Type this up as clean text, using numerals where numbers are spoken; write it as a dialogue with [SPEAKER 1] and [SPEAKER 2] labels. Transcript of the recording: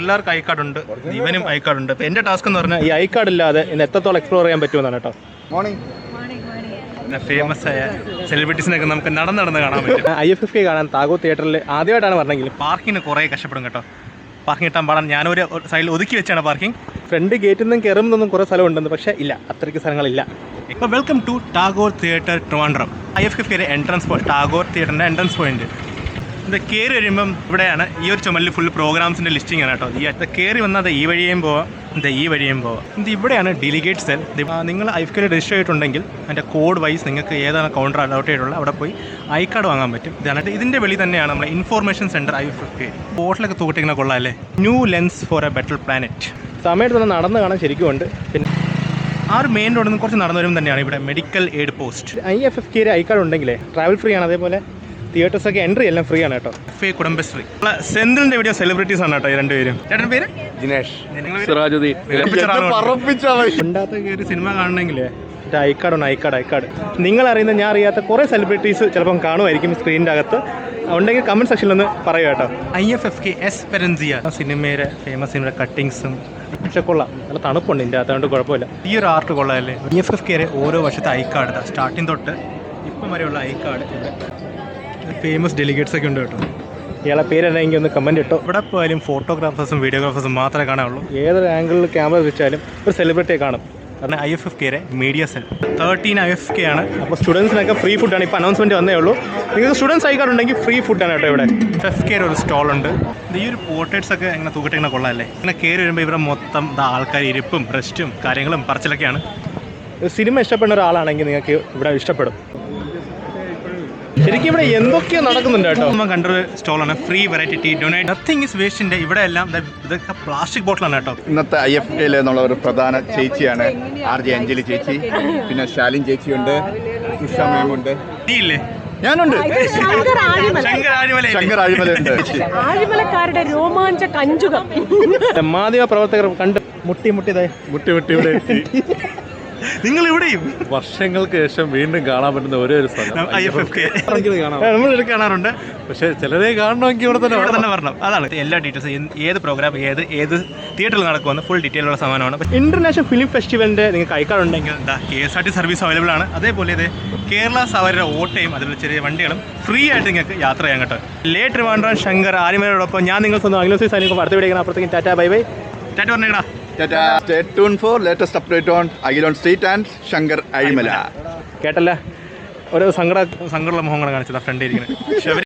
[SPEAKER 1] എല്ലാവർക്കും I card ഉണ്ട്, ഇവനും ഐ കാർഡ് ഉണ്ട്. അപ്പോൾ എൻ്റെ ടാസ്ക് എന്ന് പറഞ്ഞാൽ ഈ ഐ കാർഡ് ഇല്ലാതെ ഇന്ന് എത്രത്തോളം എക്സ്പ്ലോർ ചെയ്യാൻ പറ്റുമെന്നാണ് കേട്ടോ. ഫേമസ് ആയ സെലിബ്രിറ്റീസിനൊക്കെ നമുക്ക് നടന്ന് കാണാൻ പറ്റും. IFFK കാണാൻ താഗൂർ തിയേറ്ററിൽ ആദ്യമായിട്ടാണ് പറഞ്ഞെങ്കിൽ പാർക്കിങ്ങിന് കുറേ കഷ്ടപ്പെടും കേട്ടോ. പാർക്കിംഗ് കിട്ടാൻ പാടാൻ ഞാനൊരു സൈഡിൽ ഒതുക്കി വെച്ചാണ് പാർക്കിംഗ്. ഫ്രണ്ട് ഗേറ്റിൽ നിന്നും കയറുന്നതൊന്നും കുറേ സ്ഥലം ഉണ്ടെന്ന്, പക്ഷേ ഇല്ല, അത്രയ്ക്ക് സ്ഥലങ്ങളില്ല. ഇപ്പോൾ welcome to Tagore theatre Trivandrum. IFFK entrance point, Tagore തിയേറ്ററിൻ്റെ എൻട്രൻസ് പോയിന്റ്. ഇത് കയറി വരുമ്പം ഇവിടെയാണ് ഈ ഒരു ചുമലിൽ ഫുൾ പ്രോഗ്രാംസിൻ്റെ ലിസ്റ്റിംഗ് ആണ് കേട്ടോ. ഇത് കയറി വന്നാൽ ഈ വഴിയേയും പോവാം, ഈ വഴിയേയും പോവാം. ഇത് ഇവിടെയാണ് ഡെലിഗേറ്റ് സെൽ. നിങ്ങൾ IFFK രജിസ്റ്റർ ചെയ്തിട്ടുണ്ടെങ്കിൽ അതിൻ്റെ കോഡ് വൈസ് നിങ്ങൾക്ക് ഏതാണ് കൗണ്ടർ അലോട്ട് ചെയ്തിട്ടുള്ളത് അവിടെ പോയി ഐ കാർഡ് വാങ്ങാൻ പറ്റും. ഇതാണ് ഇതിൻ്റെ വെളി തന്നെയാണ് നമ്മുടെ ഇൻഫോർമേഷൻ സെൻറ്റർ IFFK. ബോട്ടിലൊക്കെ തൂക്കിട്ടിങ്ങനെ കൊള്ളാം അല്ലേ. New lens for a better planet. സമയത്ത് തന്നെ നടന്ന് കാണാൻ ശരിക്കും ഉണ്ട്. പിന്നെ ആ ഒരു മെയിൻ റോഡിൽ നിന്ന് കുറച്ച് നടന്നു വരുമ്പോൾ തന്നെയാണ് ഇവിടെ medical aid post. IFFK I card ഉണ്ടെങ്കിലേ ട്രാവൽ ഫ്രീ ആണ്. അതേപോലെ തിയേറ്റേഴ്സൊക്കെ എൻട്രി എല്ലാം ഫ്രീ ആണ് കേട്ടോ. കുടുംബശ്രീ സെന്തിലിന്റെ വീഡിയോ സെലിബ്രിറ്റീസ് ആണ് കേട്ടോ ഈ രണ്ടുപേരും. ചേട്ടൻ പേര്
[SPEAKER 2] ദിനേഷ്.
[SPEAKER 1] സിനിമ കാണണമെങ്കിലേ ഐ കാർഡ് നിങ്ങൾ അറിയുന്ന ഞാൻ അറിയാത്ത കുറേ സെലിബ്രിറ്റീസ് ചിലപ്പം കാണുമായിരിക്കും സ്ക്രീനിൻ്റെ അകത്ത്. ഉണ്ടെങ്കിൽ കമൻറ്റ് സെക്ഷനിൽ ഒന്ന് പറയുക കേട്ടോ. IFFK എസ്പെരൻസിയ സിനിമയുടെ ഫേമസ് സിനിമയുടെ കട്ടിങ്സും പക്ഷെ കൊള്ളാം, നല്ല തണുപ്പുണ്ട് ഇതിൻ്റെ അകത്ത്, അതുകൊണ്ട് കുഴപ്പമില്ല. ഈ ഒരു ആർട്ട് കൊള്ളാമല്ലേ. IFFK ഓരോ വർഷത്തെ ഐ കാർഡ് സ്റ്റാർട്ടിങ് തൊട്ട് ഇപ്പം വരെയുള്ള ഐ കാർഡ് ഫേമസ് ഡെലിഗേറ്റ്സ് ഒക്കെ ഉണ്ട് കേട്ടോ. ഇയാളെ പേരെങ്കിൽ ഒന്ന് കമൻറ്റ് ഇട്ടോ. ഇവിടെ പോയാലും ഫോട്ടോഗ്രാഫേഴ്സും വീഡിയോഗ്രാഫേഴ്സും മാത്രമേ കാണാനുള്ളൂ. ഏതൊരു ആംഗിളിൽ ക്യാമറ വെച്ചാലും ഒരു സെലിബ്രിറ്റിയെ കാണും. കാരണം IFFK മീഡിയ സെൽ 13 IFFK ആണ്. അപ്പോൾ സ്റ്റുഡൻസിനൊക്കെ ഫ്രീ ഫുഡാണ്. ഇപ്പോൾ അനൗൺസ്മെൻറ്റ് വന്നേ ഉള്ളൂ. നിങ്ങൾക്ക് സ്റ്റുഡൻസ് ഐ കാർഡ് ഉണ്ടെങ്കിൽ ഫ്രീ ഫുഡാണ് കേട്ടോ ഇവിടെ. IFFK ഒരു സ്റ്റോളുണ്ട്. ഈ ഒരു പോർട്രേറ്റ്സ് ഒക്കെ ഇങ്ങനെ തൂക്കിട്ട് ഇങ്ങനെ കൊള്ളാമല്ലേ. ഇങ്ങനെ കയറി വരുമ്പോൾ ഇവിടെ മൊത്തം ആൾക്കാർ ഇരിപ്പും റെസ്റ്റും കാര്യങ്ങളും പറച്ചിലൊക്കെയാണ്. സിനിമ ഇഷ്ടപ്പെടുന്ന ഒരാളാണെങ്കിൽ നിങ്ങൾക്ക് ഇവിടെ ഇഷ്ടപ്പെടും. ശരിക്കും ഇവിടെ എന്തൊക്കെയോ നടക്കുന്നുണ്ട് കേട്ടോ. നമ്മൾ കണ്ടൊരു സ്റ്റോളാണ് free variety tea donate nothing is വേസ്റ്റിന്റെ. ഇവിടെ എല്ലാം ഇതൊക്കെ പ്ലാസ്റ്റിക് ബോട്ടിലാണ് കേട്ടോ.
[SPEAKER 2] ഇന്നത്തെ IFFK എന്നുള്ള ഒരു പ്രധാന ചേച്ചിയാണ് RJ അഞ്ജലി ചേച്ചി. പിന്നെ ശാലിൻ ചേച്ചിയുണ്ട്, ഉഷ മാമുണ്ട്.
[SPEAKER 1] ഇല്ലേ?
[SPEAKER 2] ഞാനുണ്ട്.
[SPEAKER 1] ശങ്കർ ആഴിമലയുണ്ട്.
[SPEAKER 3] ആഴിമലക്കാരുടെ രോമാഞ്ച കഞ്ചുകം.
[SPEAKER 1] മാധ്യമ പ്രവർത്തകർ കണ്ട് മുട്ടി ഇവിടെ എത്തി. നിങ്ങൾ ഇവിടെയും
[SPEAKER 4] വർഷങ്ങൾക്ക് ശേഷം വീണ്ടും കാണാൻ പറ്റുന്ന ഒരേ ഒരു സ്ഥലം
[SPEAKER 1] IFFK നമ്മൾ കാണാറുണ്ട്.
[SPEAKER 4] പക്ഷേ ചിലരെ കാണണമെങ്കിൽ ഇവിടെ തന്നെ
[SPEAKER 1] വരണം. അതാണ് എല്ലാ ഡീറ്റെയിൽസ്, ഏത് പ്രോഗ്രാം ഏത് തിയേറ്ററിൽ നടക്കുമെന്ന് ഫുൾ ഡീറ്റെയിൽ ഉള്ള സാധനമാണ്. ഇന്റർനാഷണൽ ഫിലിം ഫെസ്റ്റിവലിന്റെ നിങ്ങൾക്ക് ഐ കാർഡ് ഉണ്ടെങ്കിൽ KSRT സർവീസ് അവൈലബിൾ ആണ്. അതേപോലെ ഇത് കേരള സവാരിയുടെ ഓട്ടയും അതുപോലെ ചെറിയ വണ്ടികളും ഫ്രീ ആയിട്ട് നിങ്ങൾക്ക് യാത്ര ചെയ്യാൻ കേട്ടോ. ട്രിവാൻഡ്രം ശങ്കർ ആര്യമലയോടൊപ്പം ഞാൻ നിങ്ങൾ സ്വന്തം അഖിലോസി സൈനിക്കും അടുത്ത വീഡിയോ അപ്പുറത്തേക്കും ടാറ്റാ ബൈ ബൈ. ടാറ്റ പറഞ്ഞേടാ.
[SPEAKER 2] Stay tuned for latest update on Agilon Street and Shankar Arimala.
[SPEAKER 1] കേട്ടല്ല, ഓരോ സങ്കടമുള്ള മുഖങ്ങൾ കാണിച്ചതാ ഫ്രണ്ട് ഇരിക്കുന്നത്.